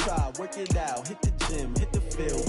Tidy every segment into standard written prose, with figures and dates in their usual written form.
outside, work it out, hit the gym, hit the field.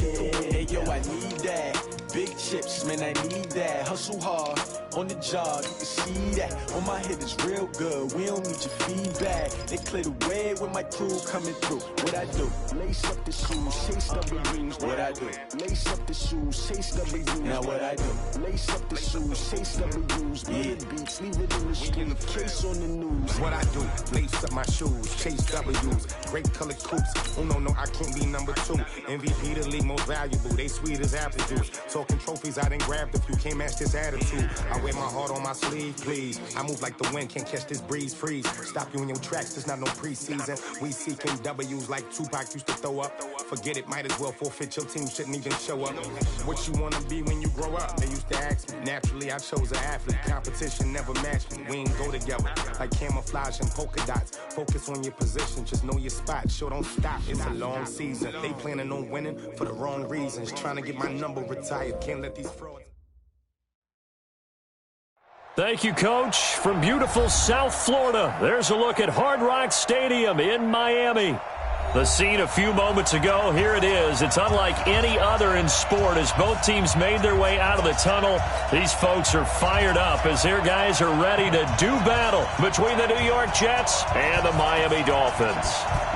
Hey, yo, I need that. Big chips, man, I need that. Hustle hard, on the job, you can see that. On my head is real good, we don't need your feedback. They clear the way with my crew coming through. What I do? Lace up the shoes, chase W's. What I do? Lace up the shoes, chase W's. Now what I do? Lace up the shoes, chase W's. Big beats, leave it in the street, case on the news. What I do? Lace up my shoes, chase W's. Great colored coops. Oh no, I can't be number 2. MVP the league most valuable. They sweet as apple juice. Talking trophies, I done grabbed a few. Can't match this attitude. I wear my heart on my sleeve, please. I move like the wind, can't catch this breeze, freeze. Stop you in your tracks, there's not no preseason. We seeking W's like Tupac used to throw up. Forget it, might as well forfeit. Your team shouldn't even show up. What you wanna be when you grow up? They used to ask me. Naturally, I chose an athlete. Competition never matched me. We ain't go together like camouflage and polka dots. Focus on your position, just know your spot. Sure, don't stop. It's a long season. They planning on winning for the wrong reasons. Trying to get my number retired. Can't let these frauds. Thank you, Coach. From beautiful South Florida, there's a look at Hard Rock Stadium in Miami. The scene a few moments ago, here it is. It's unlike any other in sport as both teams made their way out of the tunnel. These folks are fired up as their guys are ready to do battle between the New York Jets and the Miami Dolphins.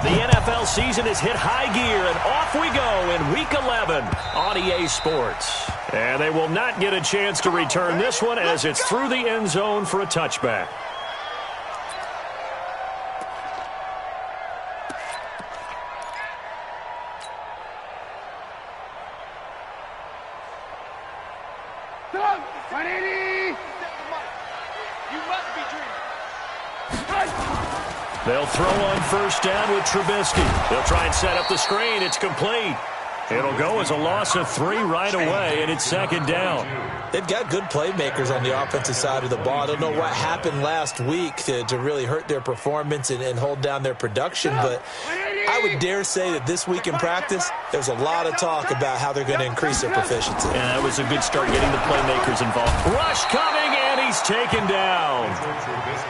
The NFL season has hit high gear, and off we go in Week 11 on EA Sports. And they will not get a chance to return this one as it's through the end zone for a touchback. They'll throw on first down with Trubisky. They'll try and set up the screen. It's complete. It'll go as a loss of 3 right away, and it's second down. They've got good playmakers on the offensive side of the ball. I don't know what happened last week to really hurt their performance and hold down their production, but I would dare say that this week in practice, there's a lot of talk about how they're going to increase their proficiency. And that was a good start getting the playmakers involved. Rush coming, and he's taken down.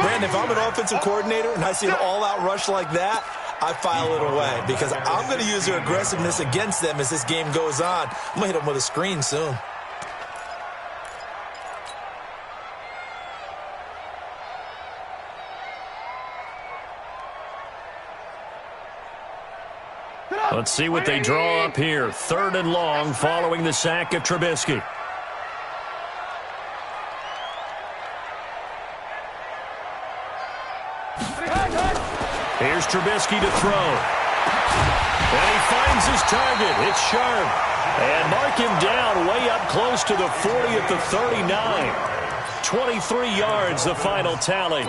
Brandon, if I'm an offensive coordinator and I see an all-out rush like that, I file it away because I'm going to use their aggressiveness against them as this game goes on. I'm going to hit them with a screen soon. Let's see what they draw up here. 3rd and long following the sack of Trubisky. Here's Trubisky to throw. And he finds his target. It's Sharp. And mark him down way up close to the 40 at the 39. 23 yards, the final tally.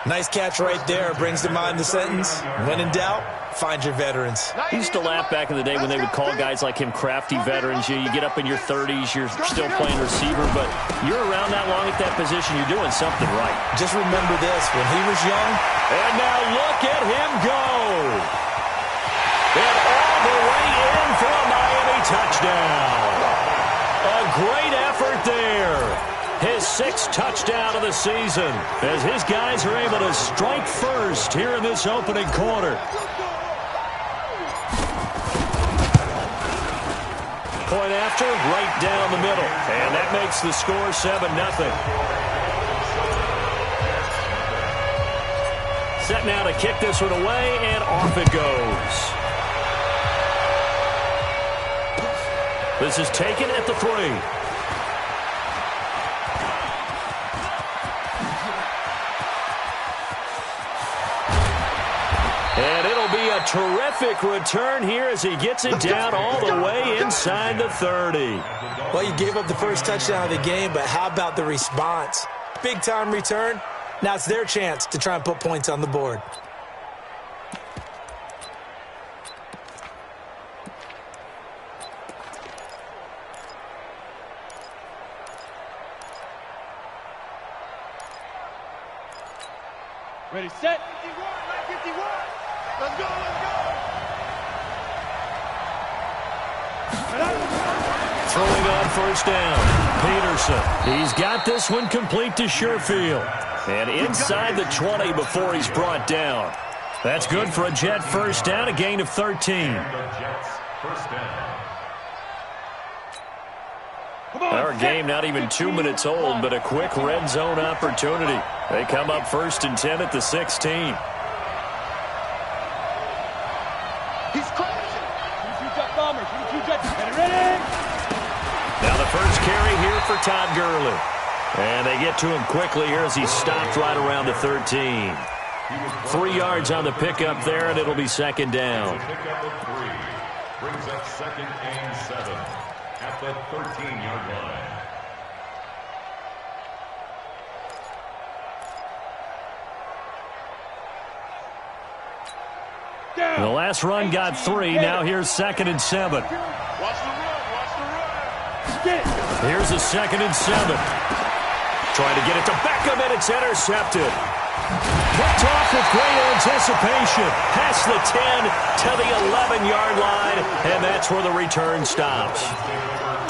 Nice catch right there. Brings to mind the sentence, when in doubt, find your veterans. I used to laugh back in the day when they would call guys like him crafty veterans. You get up in your 30s, you're still playing receiver, but you're around that long at that position, you're doing something right. Just remember this, when he was young. And now look at him go. And all the way in for a Miami touchdown. A great effort there. His 6th touchdown of the season as his guys are able to strike first here in this opening quarter. Point after, right down the middle. And that makes the score 7-0. Set now to kick this one away, and off it goes. This is taken at the 3. And it'll be a terrific return here as he gets it down all the way inside the 30. Well, you gave up the first touchdown of the game, but how about the response? Big-time return. Now it's their chance to try and put points on the board. Ready, set. 51. Let's go, let's go. Throwing on first down, Peterson. He's got this one complete to Sherfield. And inside the 20 before he's brought down. That's good for a Jet first down, a gain of 13. Our game not even 2 minutes old, but a quick red zone opportunity. They come up 1st and 10 at the 16. He's crazy. Ready? Now the first carry here for Todd Gurley. And they get to him quickly here as he's stopped right around the 13. 3 yards on the pickup there, and it'll be 2nd down. Pickup of 3 brings up 2nd and 7 at the 13-yard line. The last run got 3. Now here's 2nd and 7. Watch the run. Here's a 2nd and 7. Trying to get it to Beckham, and it's intercepted. Picked off with great anticipation. Past the 10 to the 11-yard line, and that's where the return stops.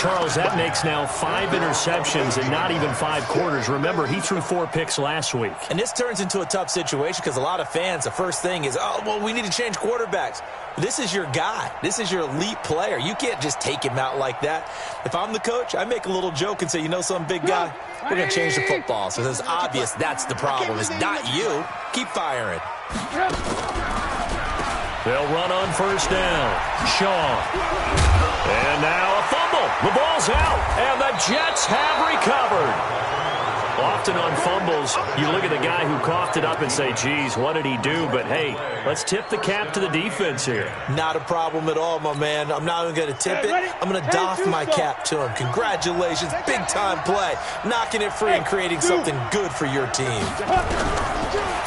Charles, that makes now 5 interceptions in not even 5 quarters. Remember, he threw 4 picks last week. And this turns into a tough situation because a lot of fans, the first thing is, oh, well, we need to change quarterbacks. This is your guy. This is your elite player. You can't just take him out like that. If I'm the coach, I make a little joke and say, you know something, big guy? We're going to change the football. So it's obvious that's the problem. It's not you. Keep firing. They'll run on 1st down. Shaw. And now a fumble. The ball's out, and the Jets have recovered. Often on fumbles, you look at the guy who coughed it up and say, geez, what did he do? But, hey, let's tip the cap to the defense here. Not a problem at all, my man. I'm not even going to tip it. I'm going to doff my cap to him. Congratulations. Big-time play. Knocking it free and creating something good for your team.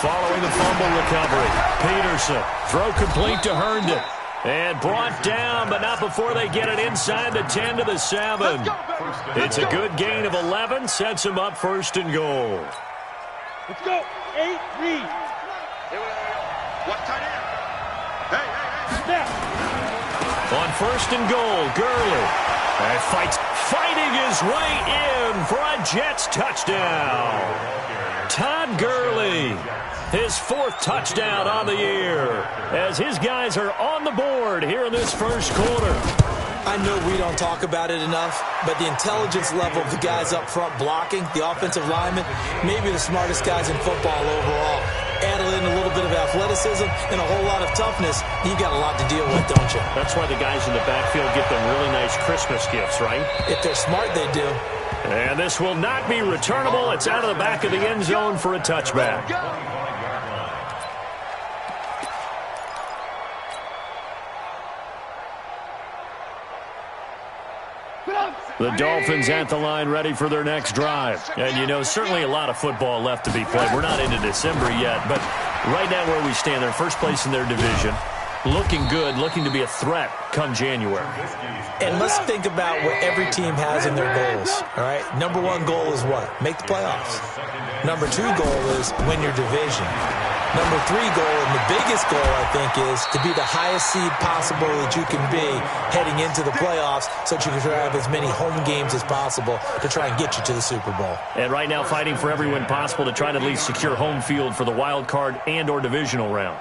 Following the fumble recovery, Peterson. Throw complete to Herndon. And brought down, but not before they get it inside the 10 to the 7. It's a good gain of 11, sets them up 1st and goal. Let's go. 8, read. Watch tight end. Hey. On 1st and goal, Gurley. And fighting his way in for a Jets touchdown. Todd Gurley. His 4th touchdown on the year as his guys are on the board here in this 1st quarter. I know we don't talk about it enough, but the intelligence level of the guys up front blocking, the offensive linemen, maybe the smartest guys in football overall. Add in a little bit of athleticism and a whole lot of toughness, you got a lot to deal with, don't you? That's why the guys in the backfield get them really nice Christmas gifts, right? If they're smart, they do. And this will not be returnable. It's out of the back of the end zone for a touchback. The Dolphins at the line ready for their next drive. And, you know, certainly a lot of football left to be played. We're not into December yet, but right now where we stand, they're first place in their division. Looking good, looking to be a threat come January. And let's think about what every team has in their goals, all right? Number 1 goal is what? Make the playoffs. Number 2 goal is win your division. Number 3 goal, and the biggest goal, I think, is to be the highest seed possible that you can be heading into the playoffs so that you can have as many home games as possible to try and get you to the Super Bowl. And right now fighting for every win possible to try to at least secure home field for the wild card and or divisional round.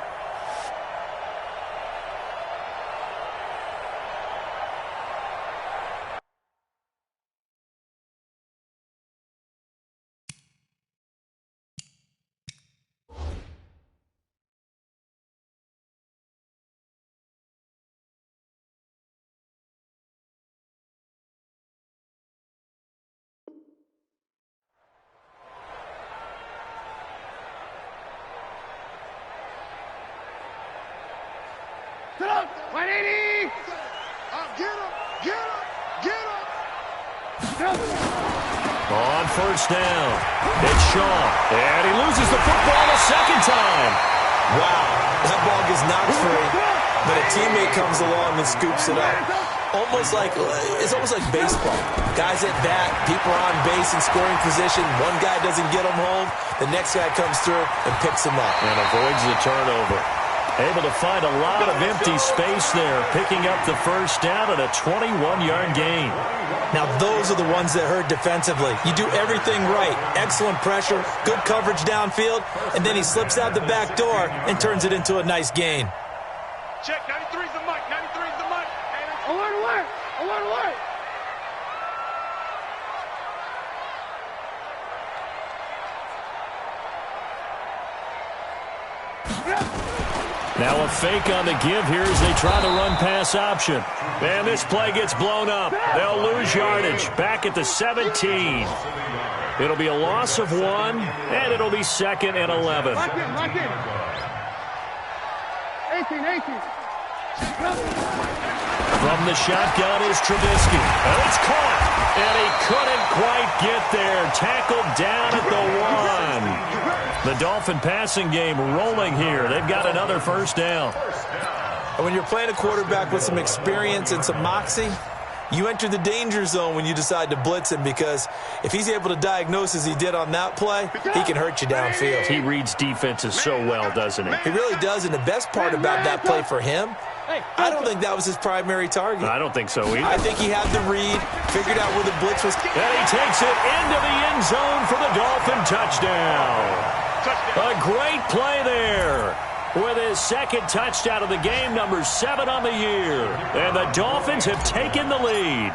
Get up. 180. Get up. On 1st down, it's Shaw. And he loses the football a 2nd time. Wow, that ball gets knocked free, but a teammate comes along and scoops it up. It's almost like baseball. Guys at bat, people are on base in scoring position. One guy doesn't get them home. The next guy comes through and picks him up. And avoids the turnover. Able to find a lot of empty space there, picking up the first down and a 21-yard gain. Now, those are the ones that hurt defensively. You do everything right. Excellent pressure, good coverage downfield, and then he slips out the back door and turns it into a nice gain. Check, 93's the mic, 93's the mic. Alert, alert, alert, alert. Now a fake on the give here as they try to run pass option. And this play gets blown up. They'll lose yardage back at the 17. It'll be a loss of 1, and it'll be 2nd and 11. Lock in, lock in. 18. From the shotgun is Trubisky. And it's caught. And he couldn't quite get there. Tackled down at the 1. The Dolphin passing game rolling here. They've got another first down. And when you're playing a quarterback with some experience and some moxie, you enter the danger zone when you decide to blitz him, because if he's able to diagnose as he did on that play, he can hurt you downfield. He reads defenses so well, doesn't he? He really does, and the best part about that play for him, I don't think that was his primary target. I don't think so either. I think he had the read, figured out where the blitz was. And he takes it into the end zone for the Dolphin touchdown. A great play there with his second touchdown of the game, number 7 on the year. And the Dolphins have taken the lead.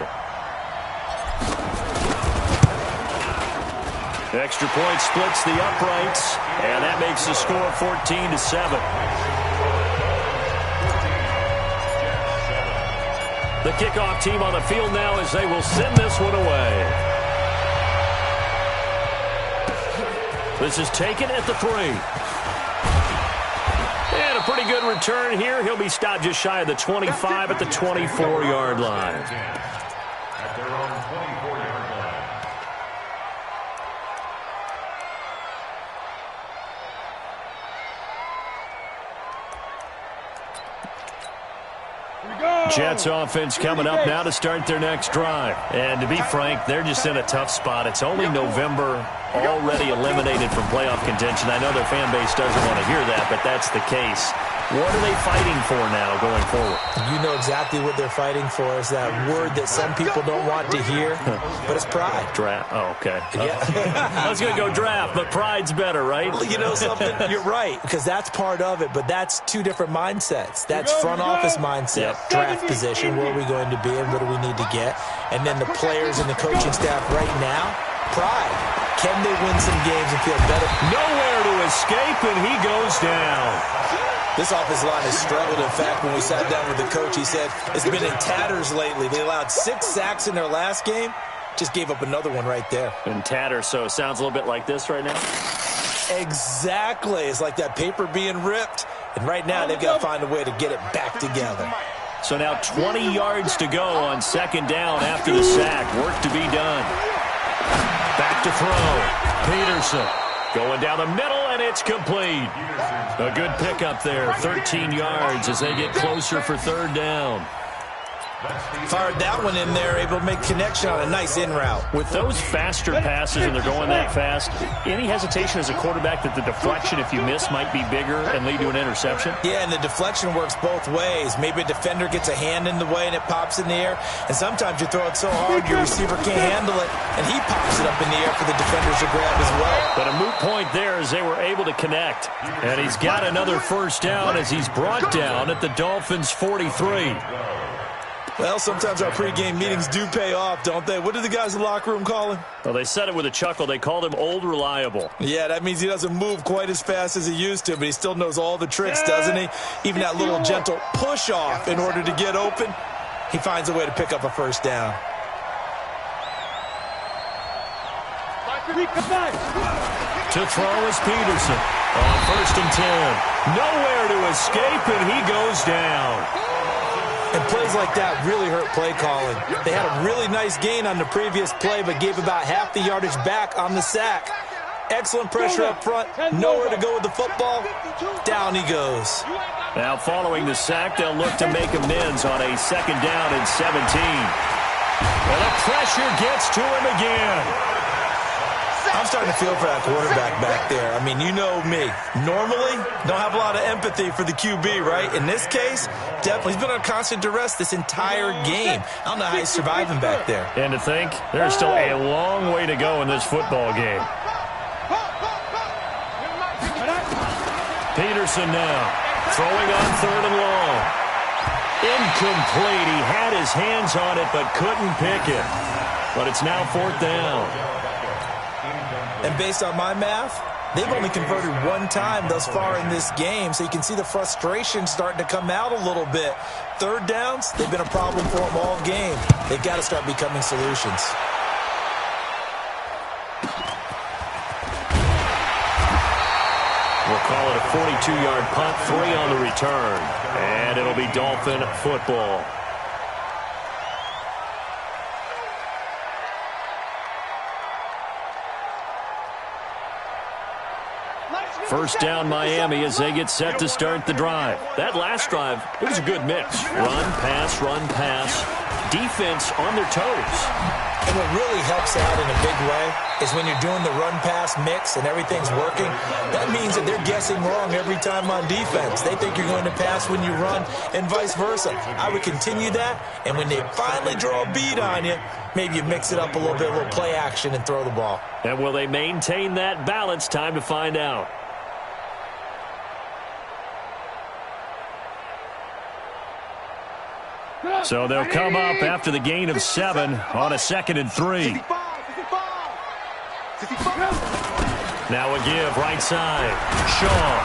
Extra point splits the uprights, and that makes the score 14-7. The kickoff team on the field now as they will send this one away. This is taken at the 3. And a pretty good return here. He'll be stopped just shy of the 25 at the 24-yard line. At their own 24-yard line. Jets offense coming up now to start their next drive. And to be frank, they're just in a tough spot. It's only November, already eliminated from playoff contention. I know their fan base doesn't want to hear that, but that's the case. What are they fighting for now going forward? You know exactly what they're fighting for. Is that word that some people don't want to hear, but it's pride. Draft. Oh, okay. Yeah. I was going to go draft, but pride's better, right? Well, you know something? You're right, because that's part of it, but that's two different mindsets. That's front office mindset, draft position, where are we going to be and what do we need to get? And then the players and the coaching staff right now, pride. Can they win some games and feel better? Nowhere to escape, and he goes down. This offensive line has struggled. In fact, when we sat down with the coach, he said it's been in tatters lately. They allowed 6 sacks in their last game. Just gave up another one right there. In tatters, so it sounds a little bit like this right now? Exactly. It's like that paper being ripped. And right now, they've got to find a way to get it back together. So now 20 yards to go on second down after the sack. Work to be done. Back to throw. Peterson going down the middle, and it's complete. A good pickup there, 13 yards as they get closer for third down. Fired that one in there, able to make connection on a nice in route. With those faster passes and they're going that fast, any hesitation as a quarterback that the deflection, if you miss, might be bigger and lead to an interception? Yeah, and the deflection works both ways. Maybe a defender gets a hand in the way and it pops in the air, and sometimes you throw it so hard your receiver can't handle it, and he pops it up in the air for the defenders to grab as well. But a moot point there as they were able to connect. And he's got another first down as he's brought down at the Dolphins' 43. Well, sometimes our pregame meetings do pay off, don't they? What did the guys in the locker room call him? Well, they said it with a chuckle. They called him Old Reliable. Yeah, that means he doesn't move quite as fast as he used to, but he still knows all the tricks, doesn't he? Even that little gentle push-off in order to get open, he finds a way to pick up a first down. To throw is Peterson on 1st and 10. Nowhere to escape, and he goes down. And plays like that really hurt play calling. They had a really nice gain on the previous play, but gave about half the yardage back on the sack. Excellent pressure up front. Nowhere to go with the football. Down he goes. Now following the sack, they'll look to make amends on a 2nd down and 17. And the pressure gets to him again. I'm starting to feel for that quarterback back there. I mean, you know me. Normally, don't have a lot of empathy for the QB, right? In this case, definitely. He's been on constant duress this entire game. I don't know how he's surviving back there. And to think, there's still a long way to go in this football game. Peterson now, throwing on 3rd and long. Incomplete. He had his hands on it, but couldn't pick it. But it's now 4th down. And based on my math, they've only converted one time thus far in this game, so you can see the frustration starting to come out a little bit. 3rd downs, they've been a problem for them all game. They've got to start becoming solutions. We'll call it a 42-yard punt, 3 on the return. And it'll be Dolphin football. First down Miami as they get set to start the drive. That last drive, it was a good mix. Run, pass, defense on their toes. And what really helps out in a big way is when you're doing the run-pass mix and everything's working, that means that they're guessing wrong every time on defense. They think you're going to pass when you run and vice versa. I would continue that, and when they finally draw a beat on you, maybe you mix it up a little bit, a little play action, and throw the ball. And will they maintain that balance? Time to find out. So they'll come up after the gain of 7 on a 2nd and 3. Now a give right side. Shaw.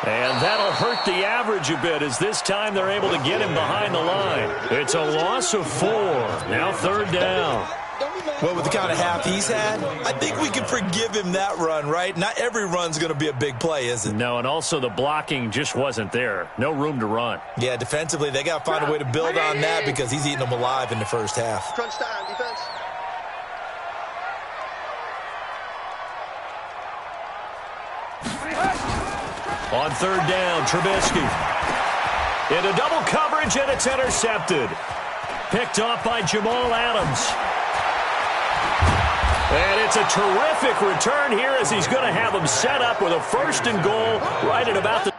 And that'll hurt the average a bit as this time they're able to get him behind the line. It's a loss of 4. Now 3rd down. Well, with the kind of half he's had, I think we can forgive him that run, right? Not every run's going to be a big play, is it? No, and also the blocking just wasn't there. No room to run. Yeah, defensively, they got to find a way to build on that because he's eating them alive in the first half. Crunch time, defense. On 3rd down, Trubisky. Into double coverage, and it's intercepted. Picked off by Jamal Adams. And it's a terrific return here as he's going to have them set up with a 1st and goal right at about the...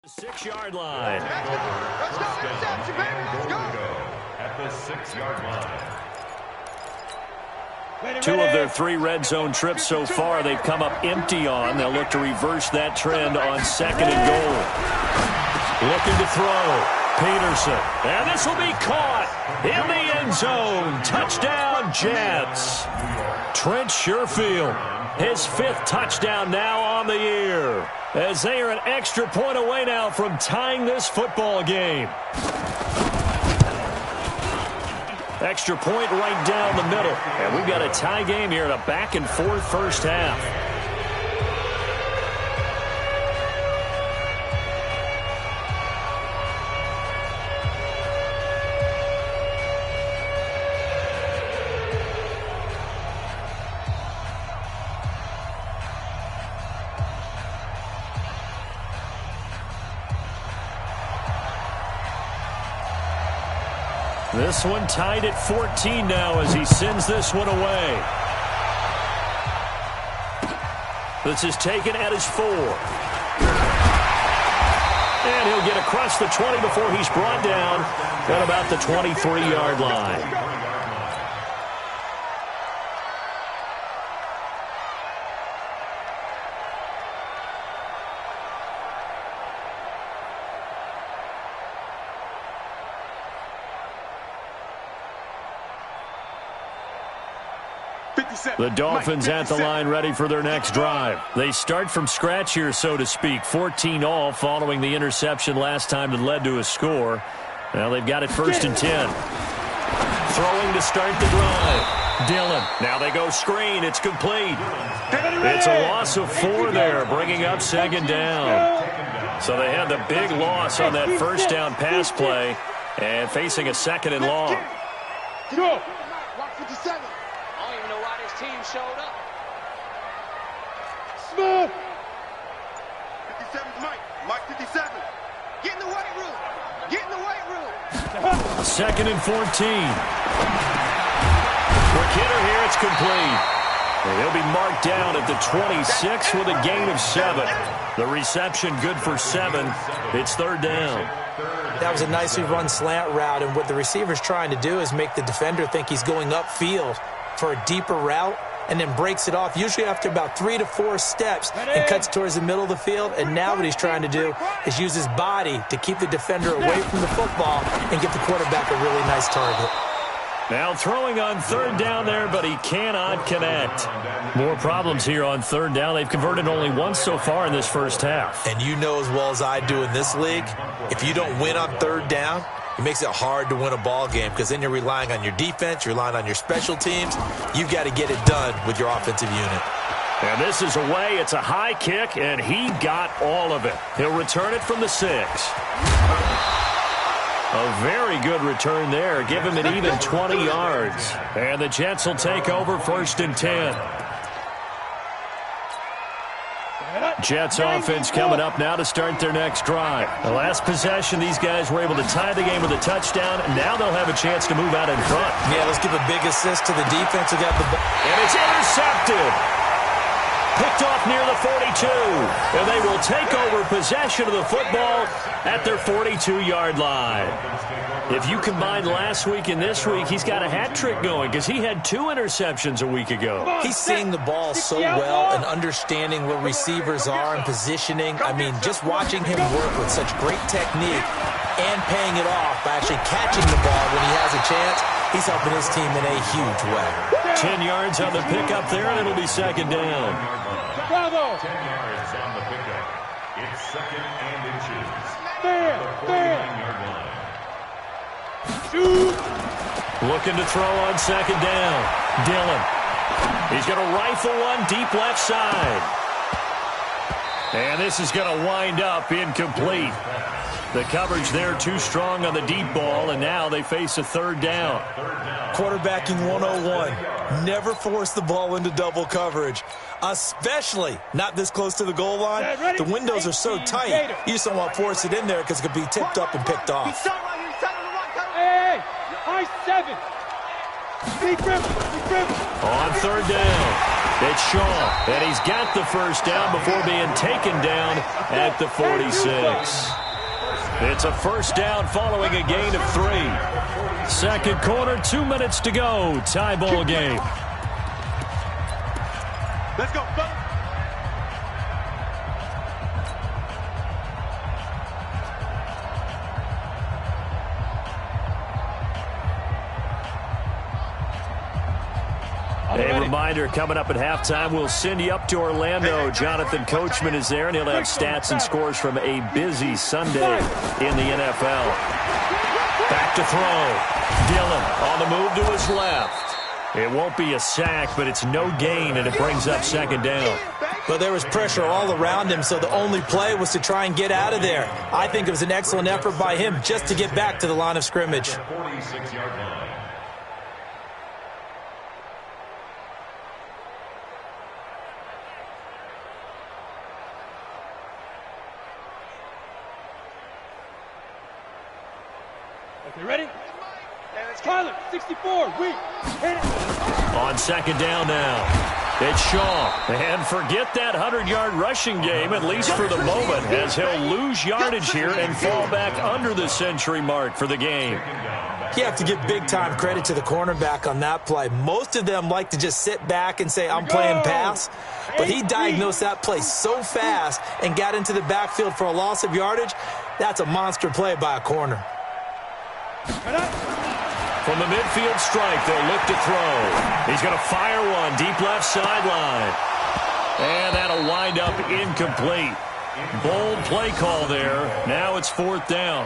The 6-yard line. Let's go, interception, baby. Let's go. At the 6-yard line. 2 of their 3 red zone trips so far they've come up empty on. They'll look to reverse that trend on 2nd and goal. Looking to throw. Peterson. And this will be caught in the end zone. Touchdown, Jets. Trent Sherfield. His 5th touchdown now on the year, as they are an extra point away now from tying this football game. Extra point right down the middle. And we've got a tie game here in a back-and-forth first half. This one tied at 14 now as he sends this one away. This is taken at his 4. And he'll get across the 20 before he's brought down at about the 23-yard line. The Dolphins at the line ready for their next drive. They start from scratch here, so to speak. 14 all following the interception last time that led to a score. Now they've got it 1st and 10. Throwing to start the drive. Dillon. Now they go screen. It's complete. It's a loss of 4 there, bringing up 2nd down. So they had the big loss on that 1st down pass play and facing a 2nd and long. Go. Lock 57. I don't even know why this team showed up. Smooth. 57's Mike. Mike 57. Get in the weight room. Get in the weight room. 2nd and 14. For Kidder here, it's complete. And he'll be marked down at the 26 with a gain of 7. The reception good for 7. It's 3rd down. That was a nicely run slant route, and what the receiver's trying to do is make the defender think he's going upfield for a deeper route, and then breaks it off, usually after about 3 to 4 steps, and cuts towards the middle of the field. And now what he's trying to do is use his body to keep the defender away from the football and give the quarterback a really nice target. Now throwing on 3rd down there, but he cannot connect. More problems here on 3rd down. They've converted only once so far in this first half. And you know as well as I do in this league, if you don't win on 3rd down, it makes it hard to win a ball game, because then you're relying on your defense, you're relying on your special teams. You've got to get it done with your offensive unit. And this is away. It's a high kick, and he got all of it. He'll return it from the 6. A very good return there. Give him an even 20 yards. And the Jets will take over 1st and 10. Jets offense coming up now to start their next drive. The last possession, these guys were able to tie the game with a touchdown, and now they'll have a chance to move out in front. Yeah, let's give a big assist to the defense who got the ball. And it's intercepted. Picked off near the 42. And they will take over possession of the football at their 42-yard line. If you combine last week and this week, he's got a hat trick going, because he had 2 interceptions a week ago. He's seeing the ball so well and understanding where receivers are and positioning. I mean, just watching him work with such great technique and paying it off by actually catching the ball when he has a chance, he's helping his team in a huge way. 10 yards on the pickup there, and it'll be 2nd down. Bravo. 10 yards on the pickup. It's 2nd and inches. There. The 49-yard line. Shoot. Looking to throw on 2nd down. Dillon. He's going to rifle one deep left side. And this is going to wind up incomplete. The coverage there too strong on the deep ball, and now they face a 3rd down. Quarterbacking 101. Never force the ball into double coverage, especially not this close to the goal line. The windows are so tight, you just don't want to force it in there because it could be tipped up and picked off. Hey, high 7. Big grip. On 3rd down, it's Shaw, and he's got the 1st down before being taken down at the 46. It's a 1st down following a gain of 3. 2nd quarter, 2 minutes to go. Tie ball game. Let's go, fellas. A reminder, coming up at halftime, we'll send you up to Orlando. Jonathan Coachman is there, and he'll have stats and scores from a busy Sunday in the NFL. Back to throw. Dillon on the move to his left. It won't be a sack, but it's no gain, and it brings up 2nd down. But there was pressure all around him, so the only play was to try and get out of there. I think it was an excellent effort by him just to get back to the line of scrimmage. 46-yard line. Okay, ready? Tyler, 64, weak. Hit it. On 2nd down now, it's Shaw. And forget that 100-yard rushing game, at least for the moment, as he'll lose yardage here and fall back under the century mark for the game. You have to give big-time credit to the cornerback on that play. Most of them like to just sit back and say, I'm playing pass. But he diagnosed that play so fast and got into the backfield for a loss of yardage. That's a monster play by a corner. From the midfield stripe, they'll look to throw. He's going to fire one deep left sideline. And that'll wind up incomplete. Bold play call there. Now it's 4th down.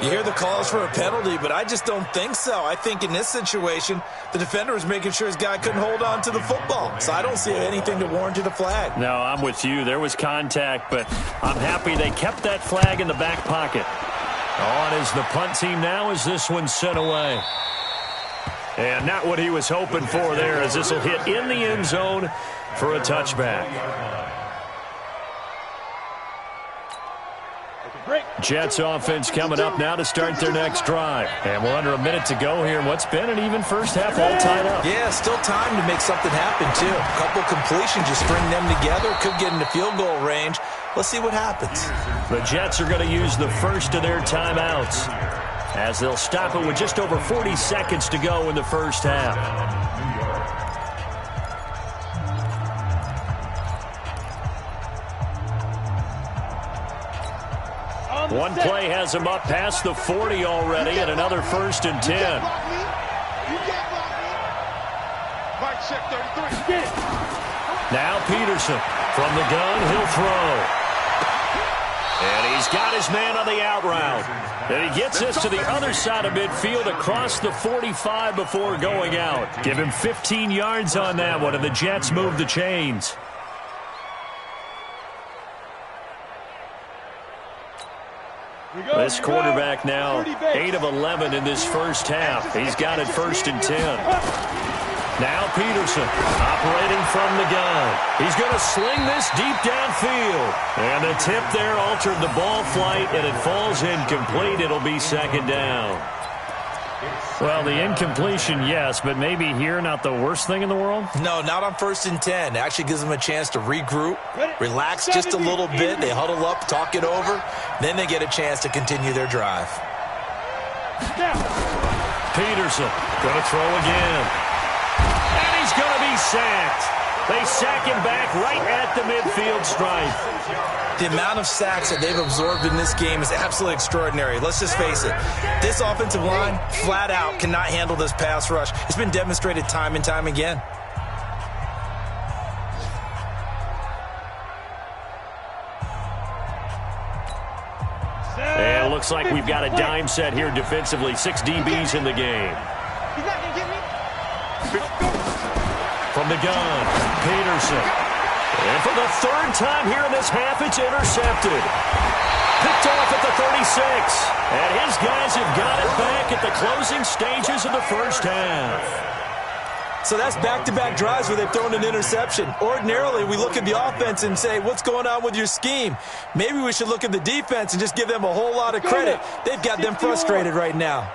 You hear the calls for a penalty, but I just don't think so. I think in this situation, the defender was making sure his guy couldn't hold on to the football. So I don't see anything to warrant a flag. No, I'm with you. There was contact, but I'm happy they kept that flag in the back pocket. On is the punt team now as this one's sent away. And not what he was hoping for there, as this will hit in the end zone for a touchback. Jets offense coming up now to start their next drive. And we're under a minute to go here in what's been an even first half all tied up. Yeah, still time to make something happen, too. A couple completions, you string them together, could get into field goal range. Let's see what happens. The Jets are going to use the first of their timeouts, as they'll stop it with just over 40 seconds to go in the first half. One play has him up past the 40 already, and another 1st and 10. Now Peterson from the gun, he'll throw. And he's got his man on the out route. And he gets this to the other side of midfield across the 45 before going out. Give him 15 yards on that one, and the Jets move the chains. This quarterback now 8 of 11 in this first half. He's got it 1st and 10. Now Peterson operating from the gun. He's going to sling this deep downfield. And the tip there altered the ball flight, and it falls incomplete. It'll be 2nd down. Well, the incompletion, yes, but maybe here not the worst thing in the world? No, not on 1st and 10. It actually gives them a chance to regroup, relax just a little bit. They huddle up, talk it over. Then they get a chance to continue their drive. Peterson going to throw again. And he's going to be sacked. They sack him back right at the midfield stripe. The amount of sacks that they've absorbed in this game is absolutely extraordinary. Let's just face it. This offensive line, flat out, cannot handle this pass rush. It's been demonstrated time and time again. And it looks like we've got a dime set here defensively. 6 DBs in the game. He's not gonna get me. From the gun, Peterson. And for the 3rd time here in this half, it's intercepted. Picked off at the 36. And his guys have got it back at the closing stages of the first half. So that's back-to-back drives where they've thrown an interception. Ordinarily, we look at the offense and say, what's going on with your scheme? Maybe we should look at the defense and just give them a whole lot of credit. They've got them frustrated right now.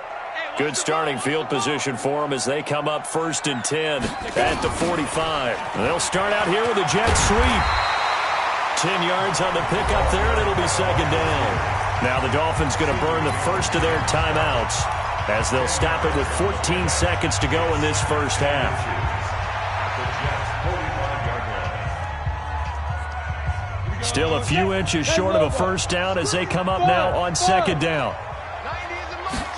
Good starting field position for them as they come up 1st and 10 at the 45. They'll start out here with a jet sweep. 10 yards on the pickup there, and it'll be 2nd down. Now the Dolphins going to burn the first of their timeouts as they'll stop it with 14 seconds to go in this first half. Still a few inches short of a first down as they come up now on 2nd down.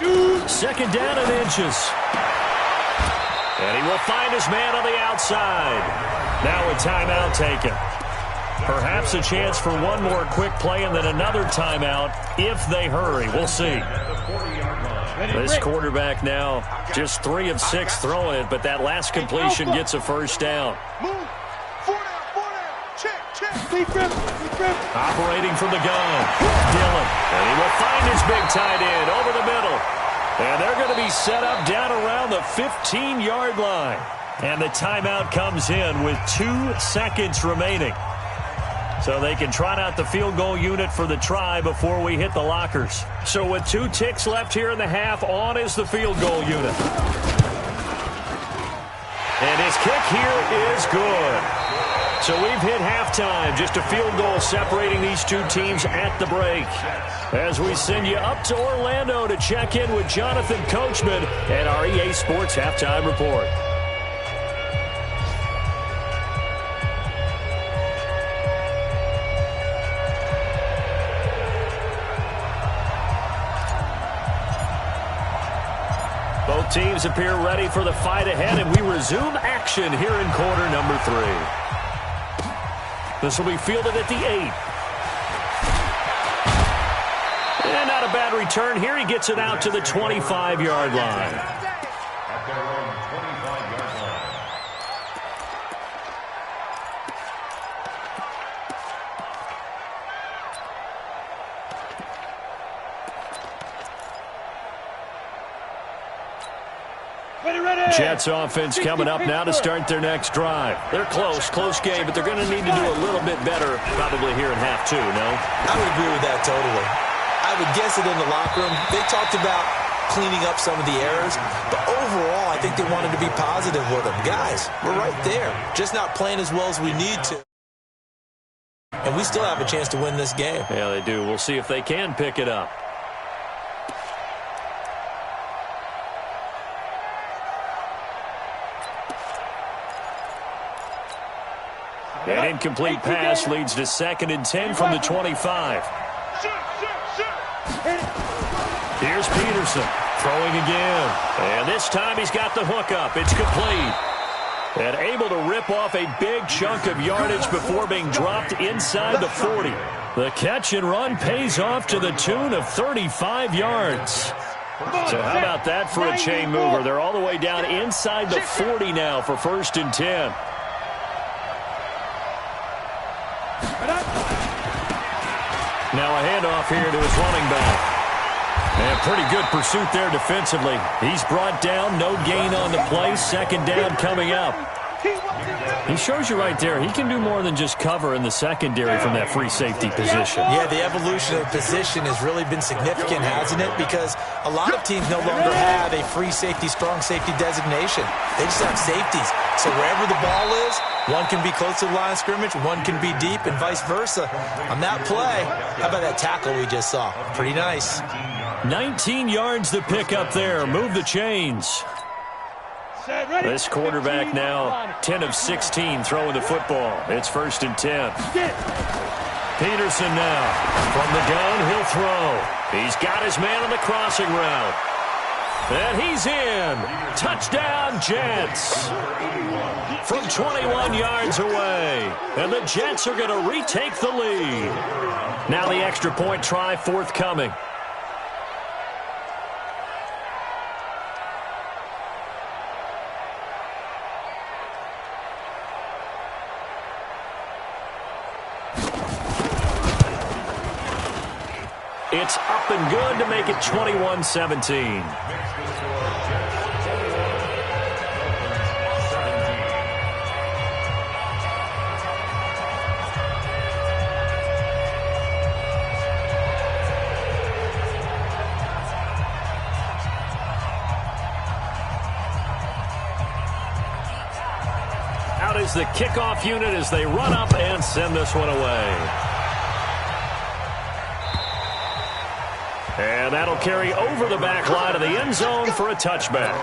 2nd down and inches. And he will find his man on the outside. Now a timeout taken. Perhaps a chance for one more quick play and then another timeout if they hurry. We'll see. This quarterback now just 3 of 6 throwing it, but that last completion gets a first down. Operating from the gun, Dillon. And he will find his big tight end over the middle. And they're going to be set up down around the 15-yard line. And the timeout comes in with 2 seconds remaining. So they can trot out the field goal unit for the try before we hit the lockers. So with 2 ticks left here in the half, on is the field goal unit. And his kick here is good. So we've hit halftime, just a field goal separating these 2 teams at the break. As we send you up to Orlando to check in with Jonathan Coachman and our EA Sports Halftime Report. Both teams appear ready for the fight ahead, and we resume action here in quarter number 3. This will be fielded at the 8. And not a bad return here. He gets it out to the 25-yard line. At their own 25-yard line. Jets offense coming up now to start their next drive. They're close game, but they're going to need to do a little bit better probably here in half 2, no? I would agree with that totally. I would guess it in the locker room. They talked about cleaning up some of the errors, but overall I think they wanted to be positive with them. Guys, we're right there, just not playing as well as we need to. And we still have a chance to win this game. Yeah, they do. We'll see if they can pick it up. An incomplete pass leads to 2nd and 10 from the 25. Here's Peterson throwing again. And this time he's got the hook up. It's complete. And able to rip off a big chunk of yardage before being dropped inside the 40. The catch and run pays off to the tune of 35 yards. So how about that for a chain mover? They're all the way down inside the 40 now for 1st and 10. Now a handoff here to his running back. And pretty good pursuit there defensively. He's brought down, no gain on the play. 2nd down coming up. He shows you right there, he can do more than just cover in the secondary from that free safety position. Yeah, the evolution of position has really been significant, hasn't it? Because a lot of teams no longer have a free safety, strong safety designation. They just have safeties. So wherever the ball is, one can be close to the line of scrimmage, one can be deep, and vice versa. On that play, how about that tackle we just saw? Pretty nice. 19 yards to pick up there. Move the chains. This quarterback now 10 of 16 throwing the football. It's 1st and 10. Peterson now from the gun. He'll throw. He's got his man on the crossing route. And he's in. Touchdown, Jets. From 21 yards away. And the Jets are going to retake the lead. Now the extra point try forthcoming. It's up and good to make it 21-17. Out is the kickoff unit as they run up and send this one away. And that'll carry over the back line of the end zone for a touchback.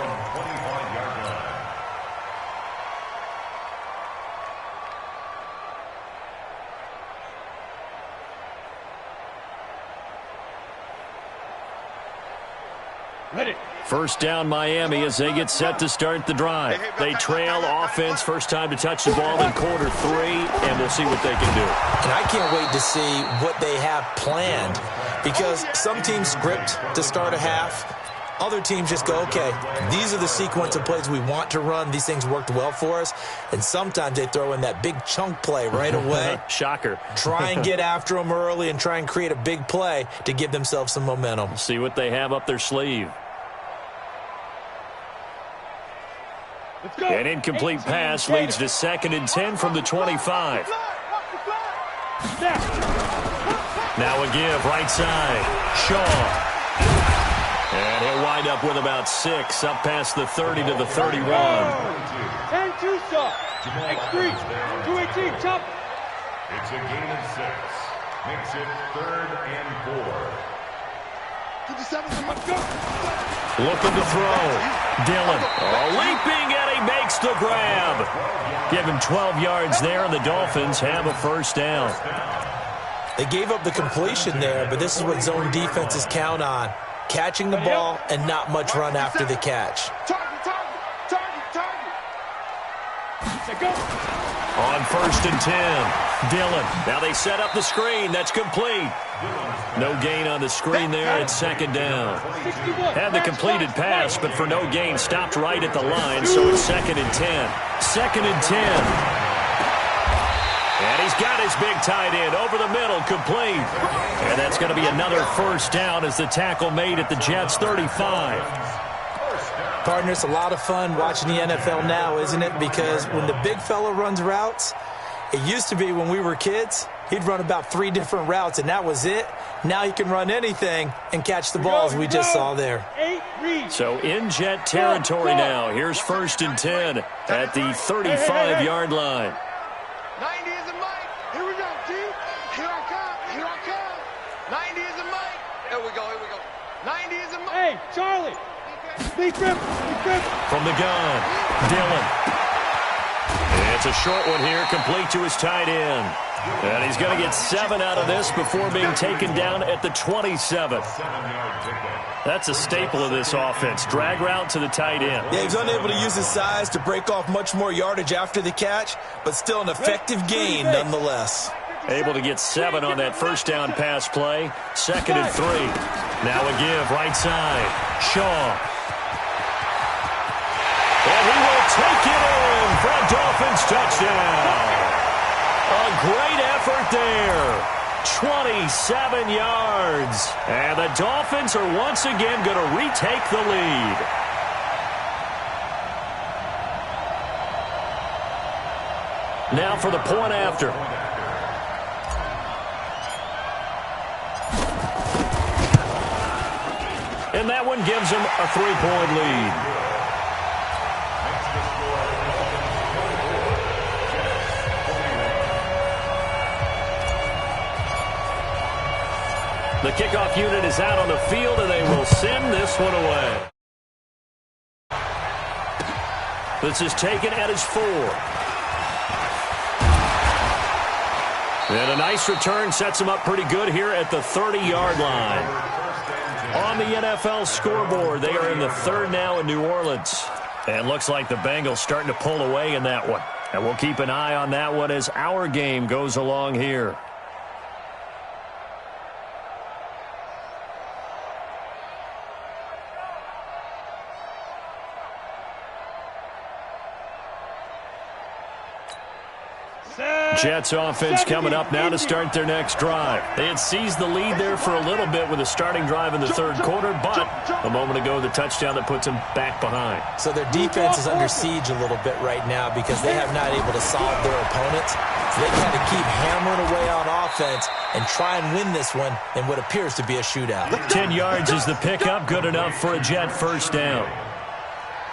Ready. 1st down Miami as they get set to start the drive. They trail offense, first time to touch the ball in quarter 3, and we'll see what they can do. And I can't wait to see what they have planned, because some teams script to start a half. Other teams just go, okay, these are the sequence of plays we want to run. These things worked well for us. And sometimes they throw in that big chunk play right away. Shocker. Try and get after them early and try and create a big play to give themselves some momentum. See what they have up their sleeve. An incomplete pass leads to 2nd and 10 from the 25. Now a give, right side. Shaw. And he'll wind up with about 6, up past the 30 to the 31. And 2 stop. X3. 218. Chop. It's a gain of 6. Makes it 3rd and 4. 57. Let's go. Looking to throw. Dillon leaping, and he makes the grab. Give him 12 yards there, and the Dolphins have a 1st down. They gave up the completion there, but this is what zone defenses count on. catching the ball and not much run after the catch. Target. On 1st and 10, Dillon. Now they set up the screen. That's complete. No gain on the screen there. It's 2nd down. Had the completed pass, but for no gain, stopped right at the line, so it's 2nd and 10. 2nd and 10. And he's got his big tight end over the middle, complete. And that's going to be another 1st down as the tackle made at the Jets' 35. Partner, it's a lot of fun watching the NFL now, isn't it? Because when the big fella runs routes, it used to be when we were kids, he'd run about 3 different routes, and that was it. Now he can run anything and catch the balls we just saw there. So in Jet territory now. Here's 1st and 10 at the 35-yard line. 90 is a mic. Here we go, G. Here I come. 90 is a mic. Here we go. 90 is a mic. Hey, Charlie. Speed grip. From the gun, Dillon. It's a short one here, complete to his tight end. And he's going to get 7 out of this before being taken down at the 27. That's a staple of this offense. Drag route to the tight end. Yeah, he's unable to use his size to break off much more yardage after the catch, but still an effective gain nonetheless. Able to get 7 on that 1st down pass play. 2nd and 3. Now a give, right side. Shaw. And he will take it in for a Dolphins touchdown. A great effort there. 27 yards. And the Dolphins are once again going to retake the lead. Now for the point after. And that one gives him a 3-point lead. The kickoff unit is out on the field, and they will send this one away. This is taken at his 4. And a nice return sets him up pretty good here at the 30-yard line. On the NFL scoreboard, they are in the 3rd now in New Orleans. And looks like the Bengals starting to pull away in that one. And we'll keep an eye on that one as our game goes along here. Jets offense coming up now to start their next drive. They had seized the lead there for a little bit with a starting drive in the 3rd quarter, but a moment ago the touchdown that puts them back behind. So their defense is under siege a little bit right now because they have not able to solve their opponents. So they kind of keep hammering away on offense and try and win this one in what appears to be a shootout. 10 yards is the pickup, good enough for a Jet 1st down.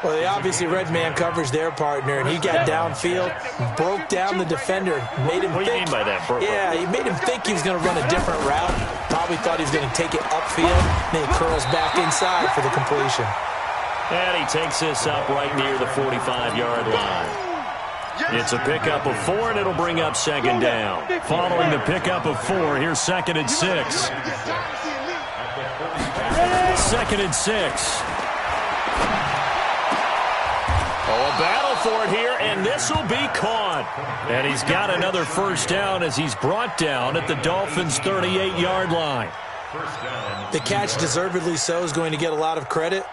Well, they obviously red man coverage their partner, and he got downfield, broke down the defender, made him think. What do you mean by that, bro? Yeah, he made him think he was going to run a different route. Probably thought he was going to take it upfield, then he curls back inside for the completion. And he takes this up right near the 45-yard line. It's a pickup of 4, and it'll bring up 2nd down. Following the pickup of 4, here's 2nd and 6. 2nd and 6. Oh, a battle for it here, and this will be caught. And he's got another 1st down as he's brought down at the Dolphins' 38-yard line. The catch, deservedly so, is going to get a lot of credit,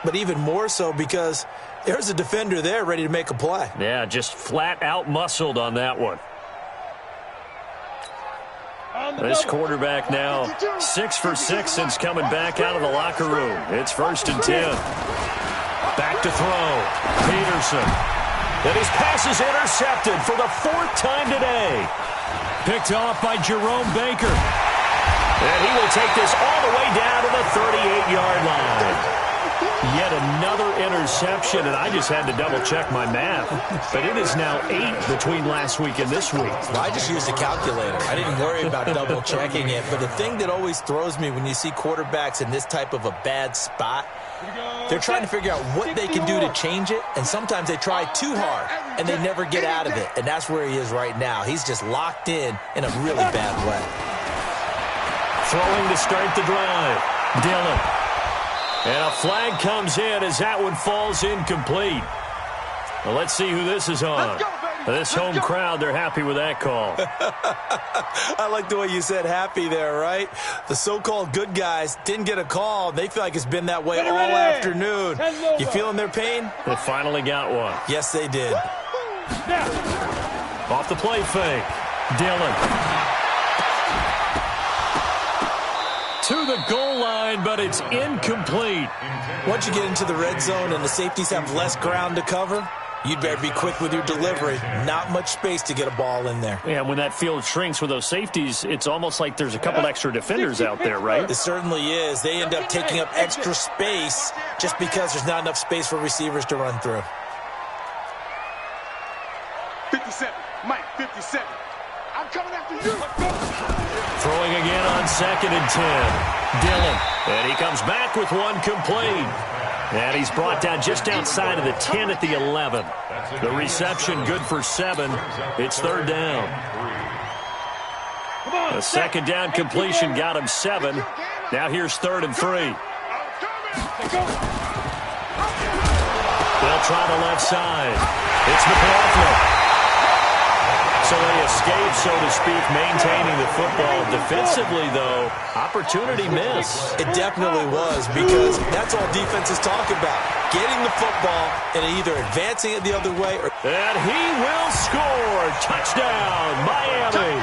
but even more so because there's a defender there ready to make a play. Yeah, just flat out muscled on that one. This quarterback now 6 for 6 since coming back out of the locker room. It's 1st and 10. Back to throw. Peterson. And his pass is intercepted for the 4th time today. Picked off by Jerome Baker. And he will take this all the way down to the 38-yard line. Yet another interception, and I just had to double-check my math. But it is now 8 between last week and this week. Well, I just used a calculator. I didn't worry about double-checking it. But the thing that always throws me when you see quarterbacks in this type of a bad spot, they're trying to figure out what they can do to change it, and sometimes they try too hard, and they never get out of it. And that's where he is right now. He's just locked in a really bad way. Throwing to start the drive. Dillon. And a flag comes in as that one falls incomplete. Well, let's see who this is on. This home crowd, they're happy with that call. I like the way you said happy there, right? The so-called good guys didn't get a call. They feel like it's been that way all afternoon. You feeling their pain? They finally got one. Yes, they did. Off the play fake. Dillon. To the goal line, but it's incomplete. Once you get into the red zone and the safeties have less ground to cover, you'd better be quick with your delivery. Not much space to get a ball in there. Yeah, when that field shrinks with those safeties, it's almost like there's a couple extra defenders out there, right? It certainly is. They end up taking up extra space just because there's not enough space for receivers to run through. 57. Mike, 57. I'm coming after you. Throwing again on 2nd and 10. Dillon. And he comes back with one complete. And he's brought down just outside of the 10 at the 11. The reception good for 7. It's 3rd down. A 2nd down completion got him 7. Now here's 3rd and 3. They'll try the left side. It's McLaughlin. So they escape, so to speak, maintaining the football. Defensively, though, opportunity miss. It definitely was, because that's all defenses talk about. Getting the football and either advancing it the other way or... And he will score. Touchdown, Miami.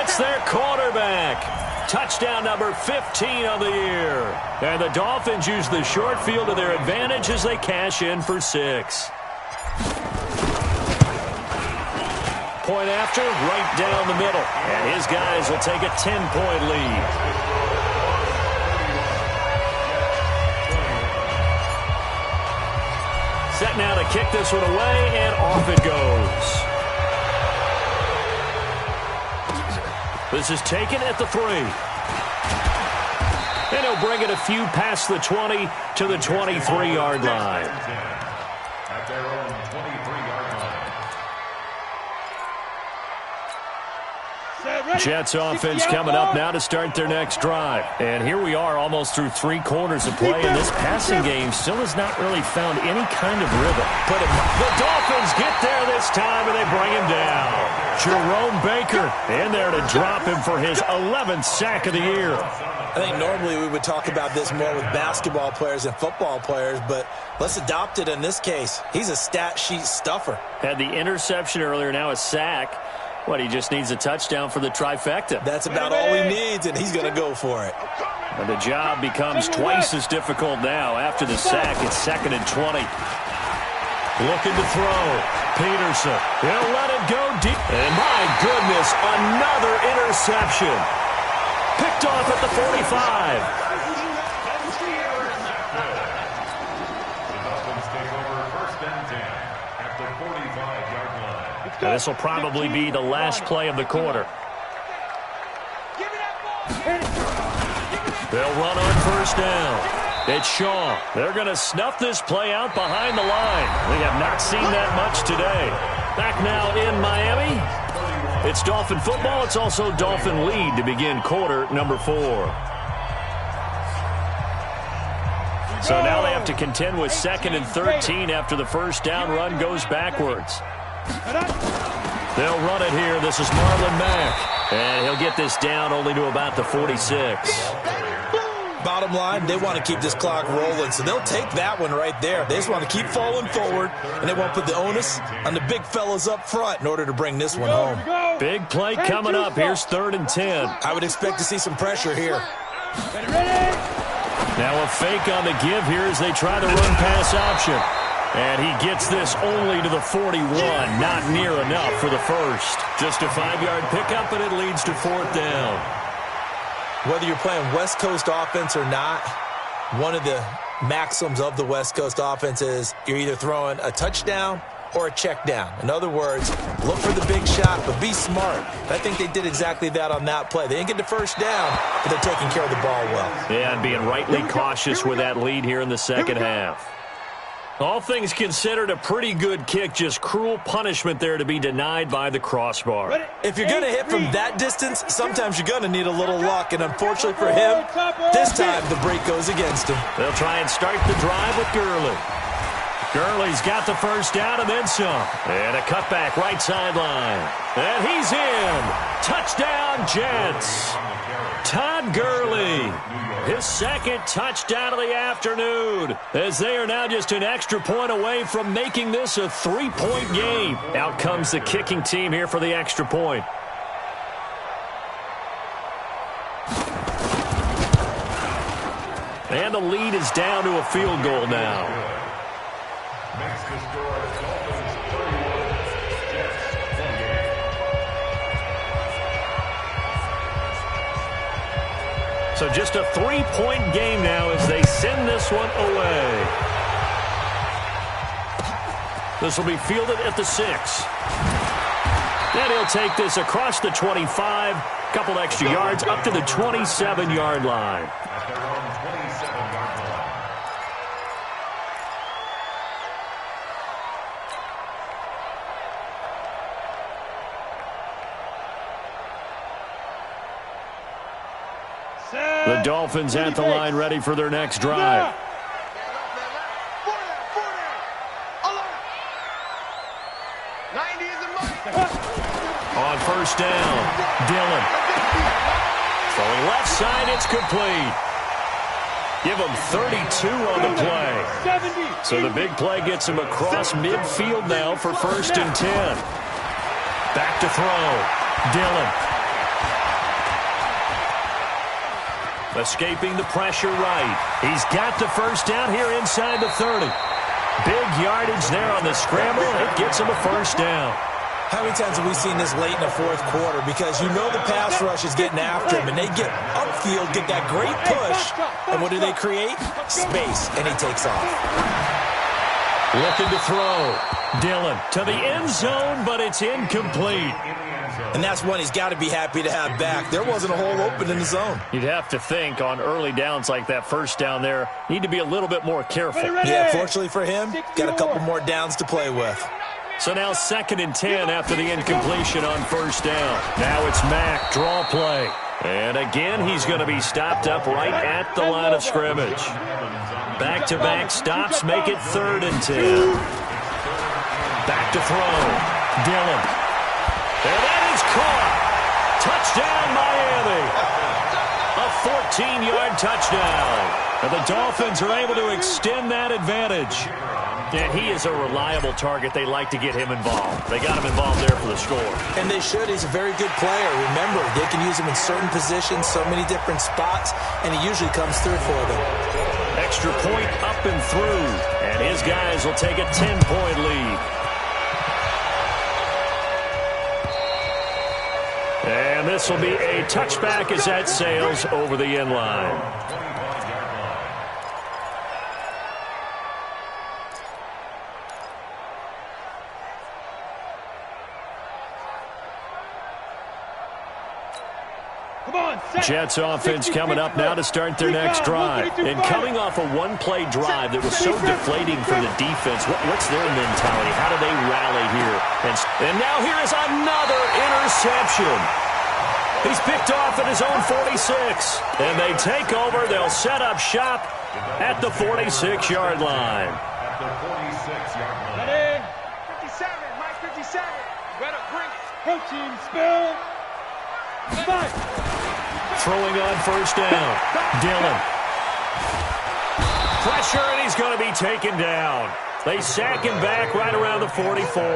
It's their quarterback. Touchdown number 15 of the year. And the Dolphins use the short field to their advantage as they cash in for 6. Point after, right down the middle. And his guys will take a 10-point lead. Set now to kick this one away, and off it goes. This is taken at the 3. And he'll bring it a few past the 20 to the 23-yard line. At their own 23-yard line. Jets offense coming up now to start their next drive. And here we are almost through 3 quarters of play, and this passing game still has not really found any kind of rhythm. The Dolphins get there this time, and they bring him down. Jerome Baker in there to drop him for his 11th sack of the year. I think normally we would talk about this more with basketball players and football players, but let's adopt it in this case. He's a stat sheet stuffer. Had the interception earlier, now a sack. What, he just needs a touchdown for the trifecta. That's about all he needs, and he's going to go for it. And the job becomes twice as difficult now. After the sack, it's 2nd and 20. Looking to throw. Peterson. He'll let it go deep. And my goodness, another interception. Picked off at the 45. Now, this will probably be the last play of the quarter. They'll run on 1st down. It's Shaw. They're going to snuff this play out behind the line. We have not seen that much today. Back now in Miami. It's Dolphin football. It's also Dolphin lead to begin quarter number 4. So now they have to contend with 2nd and 13 after the 1st down run goes backwards. They'll run it here. This is Marlon Mack. And he'll get this down only to about the 46. Bottom line, they want to keep this clock rolling, so they'll take that one right there. They just want to keep falling forward, and they won't put the onus on the big fellas up front in order to bring this one home. Big play coming up. Here's 3rd and 10. I would expect to see some pressure here. Now a fake on the give here as they try the run pass option. And he gets this only to the 41. Not near enough for the 1st. Just a 5-yard pickup, and it leads to 4th down. Whether you're playing West Coast offense or not, one of the maxims of the West Coast offense is you're either throwing a touchdown or a check down. In other words, look for the big shot, but be smart. I think they did exactly that on that play. They didn't get the 1st down, but they're taking care of the ball well. Yeah, and being rightly cautious with that lead here in the 2nd half. All things considered, a pretty good kick, just cruel punishment there to be denied by the crossbar. If you're going to hit from that distance, sometimes you're going to need a little luck, and unfortunately for him, this time the break goes against him. They'll try and start the drive with Gurley. Gurley's got the first down and then some. And a cutback right sideline. And he's in. Touchdown, Jets. Todd Gurley, his second touchdown of the afternoon, as they are now just an extra point away from making this a 3-point game. Out comes the kicking team here for the extra point. And the lead is down to a field goal now. Makes the score Dolphins 31, Jets 28. So just a 3-point game now as they send this one away. This will be fielded at the 6. Then he'll take this across the 25, couple extra yards up to the 27-yard line. At their own 27-yard line. The Dolphins at the line ready for their next drive. On first down, Dillon. Throwing left side, it's complete. Give him 32 on the play. So the big play gets him across midfield now for 1st and 10. Back to throw. Dillon. Escaping the pressure right. He's got the first down here inside the 30. Big yardage there on the scramble. It gets him a first down. How many times have we seen this late in the fourth quarter? Because you know the pass rush is getting after him, and they get upfield, get that great push, and what do they create? Space, and he takes off. Looking to throw. Dillon to the end zone, but it's incomplete. And that's one he's got to be happy to have back. There wasn't a hole open in the zone. You'd have to think on early downs like that first down there, need to be a little bit more careful. Yeah, fortunately for him, got a couple more downs to play with. So now 2nd and 10 after the incompletion on first down. Now it's Mack, draw play. And again, he's going to be stopped up right at the line of scrimmage. Back-to-back stops make it 3rd and 10. Back to throw. Dillon. And that is caught. Touchdown, Miami. A 14-yard touchdown. And the Dolphins are able to extend that advantage. And he is a reliable target. They like to get him involved. They got him involved there for the score. And they should. He's a very good player. Remember, they can use him in certain positions, so many different spots, and he usually comes through for them. Extra point up and through. And his guys will take a 10-point lead. And this will be a touchback as that sails over the end line. Jets offense coming up now to start their next drive. And coming off a one-play drive that was so deflating for the defense, what's their mentality? How do they rally here? And now here is another interception. He's picked off at his own 46. And they take over. They'll set up shop at the 46-yard line. At the 46-yard line. 57, Mike 57. Better bring it. Protein spill. Throwing on first down. Dillon. Pressure, and he's going to be taken down. They sack him back right around the 44.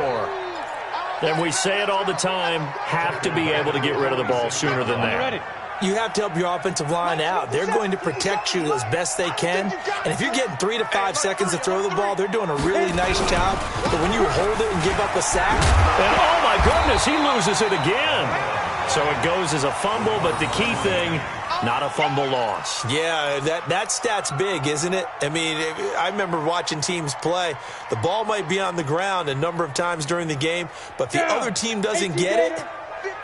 And we say it all the time, have to be able to get rid of the ball sooner than that. You have to help your offensive line out. They're going to protect you as best they can. And if you're getting 3 to 5 seconds to throw the ball, they're doing a really nice job. But when you hold it and give up a sack. And oh my goodness, he loses it again. So it goes as a fumble, but the key thing, not a fumble loss. Yeah, that stat's big, isn't it? I mean, I remember watching teams play. The ball might be on the ground a number of times during the game, but if the other team doesn't get it,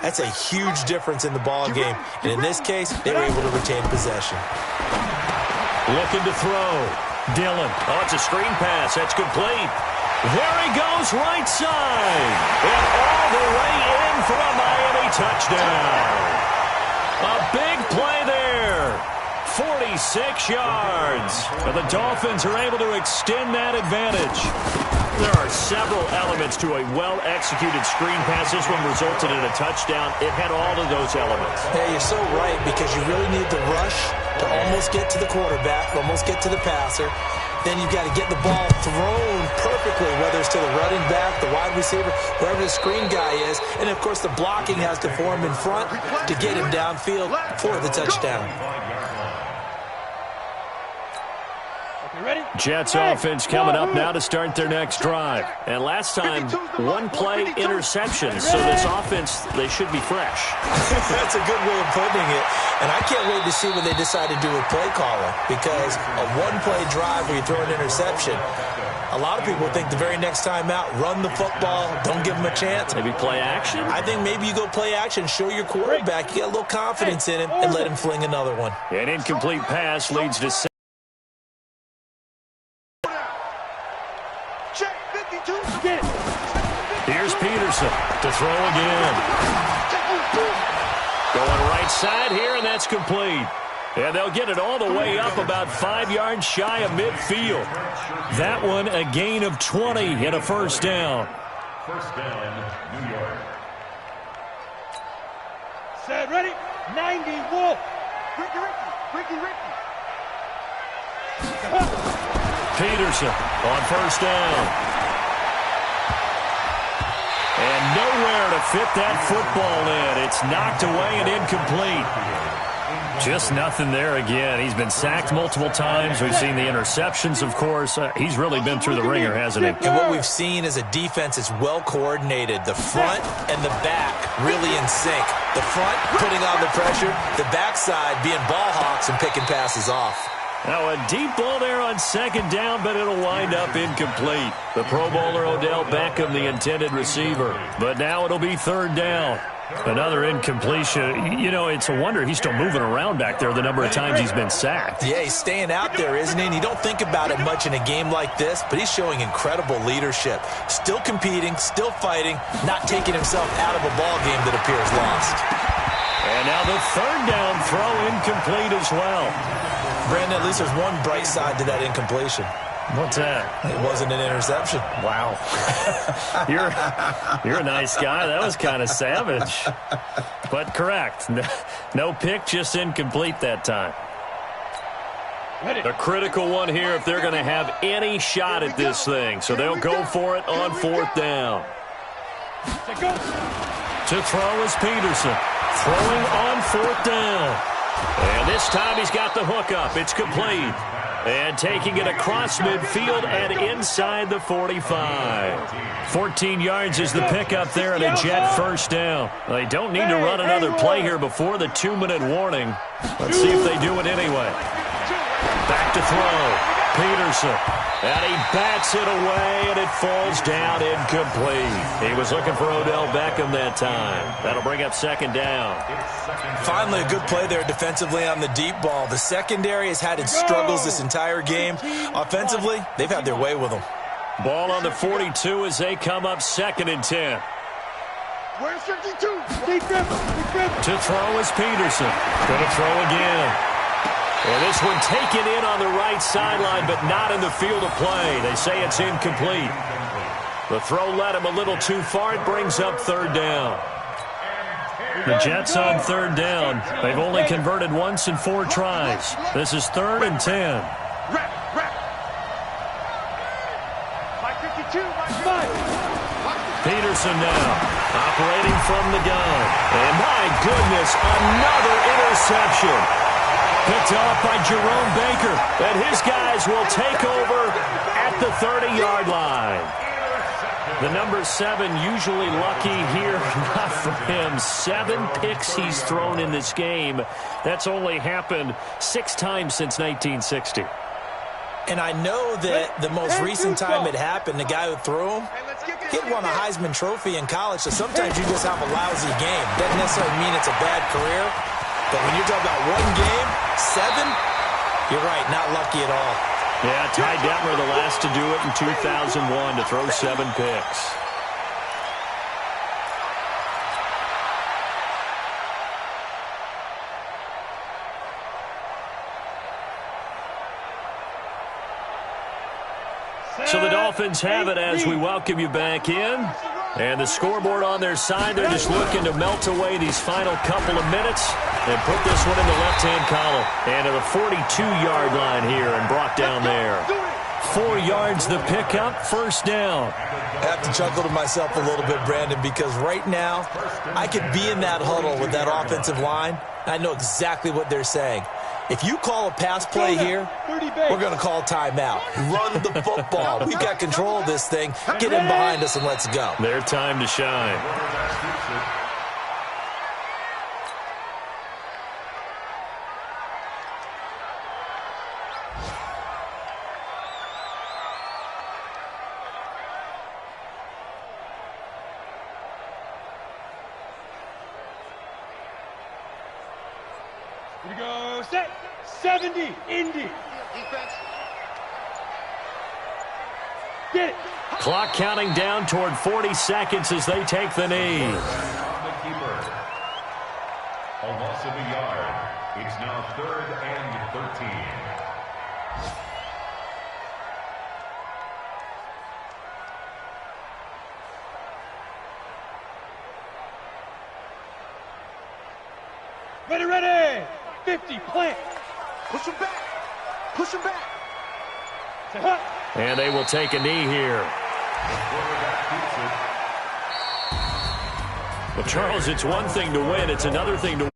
that's a huge difference in the ball game. And in this case, they were able to retain possession. Looking to throw. Dillon. Oh, it's a screen pass. That's complete. There he goes, right side. And all the way in for a Miami touchdown. A big play there. 46 yards. But the Dolphins are able to extend that advantage. There are several elements to a well-executed screen pass. This one resulted in a touchdown. It had all of those elements. Yeah, you're so right, because you really need the rush to almost get to the quarterback, almost get to the passer. Then you've got to get the ball thrown perfectly, whether it's to the running back, the wide receiver, wherever the screen guy is. And, of course, the blocking has to form in front to get him downfield for the touchdown. Jets offense coming up now to start their next drive. And last time, one-play interception. So this offense, they should be fresh. That's a good way of putting it. And I can't wait to see what they decide to do with play calling, because a one-play drive where you throw an interception, a lot of people think the very next time out, run the football, don't give them a chance. Maybe play action? I think maybe you go play action, show your quarterback, you get a little confidence in him, and let him fling another one. An incomplete pass leads to... Here's Peterson to throw again. Going right side here, and that's complete. And they'll get it all the way up about 5 yards shy of midfield. That one a gain of 20 and a first down. First down, New York. Set, ready? 90, Wolf. Ricky. Peterson on first down. And nowhere to fit that football in. It's knocked away and incomplete. Just nothing there again. He's been sacked multiple times. We've seen the interceptions, of course. He's really been through the ringer, hasn't he? And what we've seen is a defense that's well coordinated. The front and the back really in sync. The front putting on the pressure. The backside being ball hawks and picking passes off. Now a deep ball there on second down, but it'll wind up incomplete. The Pro Bowler Odell Beckham, the intended receiver. But now it'll be third down. Another incompletion. You know, it's a wonder he's still moving around back there the number of times he's been sacked. Yeah, he's staying out there, isn't he? And you don't think about it much in a game like this, but he's showing incredible leadership. Still competing, still fighting, not taking himself out of a ball game that appears lost. And now the third down throw incomplete as well. Brandon, at least there's one bright side to that incompletion. What's that? It wasn't an interception. Wow. You're a nice guy. That was kind of savage. But correct. No pick, just incomplete that time. The critical one here if they're going to have any shot at this thing. So they'll go for it on fourth down. To throw is Peterson. Throwing on fourth down. And this time he's got the hook up. It's complete. And taking it across midfield and inside the 45. 14 yards is the pickup there and a Jet first down. They don't need to run another play here before the 2-minute warning. Let's see if they do it anyway. Back to throw. Peterson. And he bats it away, and it falls down incomplete. He was looking for Odell Beckham that time. That'll bring up second down. Finally, a good play there defensively on the deep ball. The secondary has had its struggles this entire game. Offensively, they've had their way with them. Ball on the 42 as they come up second and 10. Where's 52? Deep grip. To throw is Peterson. Going to throw again. Well, this one taken in on the right sideline, but not in the field of play. They say it's incomplete. The throw led him a little too far. It brings up third down. The Jets on third down. They've only converted once in 4 tries. This is 3rd and 10. Peterson now operating from the gun. And my goodness, another interception. Picked off by Jerome Baker. And his guys will take over at the 30-yard line. The number 7 usually lucky here. Not for him. 7 picks he's thrown in this game. That's only happened 6 times since 1960. And I know that the most recent time it happened, the guy who threw him, he won a Heisman Trophy in college, so sometimes you just have a lousy game. Doesn't necessarily mean it's a bad career. But when you're talking about one game, 7, you're right, not lucky at all. Yeah, Ty Detmer, the last to do it in 2001 to throw 7 picks. So the Dolphins have it as we welcome you back in. And the scoreboard on their side, they're just looking to melt away these final couple of minutes and put this one in the left-hand column. And to the 42-yard line here and brought down there. 4 yards the pickup, first down. I have to chuckle to myself a little bit, Brandon, because right now I could be in that huddle with that offensive line. I know exactly what they're saying. If you call a pass play here, we're going to call timeout. Run the football. We've got control of this thing. Get in behind us and let's go. Their time to shine. Here we go, set, 70, Indy. Defense. Get it. Clock counting down toward 40 seconds as they take the knee. On the keeper. A loss of a yard. It's now 3rd and 13. Ready, ready. 50, plant. Push him back. Push him back. Say, huh. And they will take a knee here. Well, Charles, it's one thing to win. It's another thing to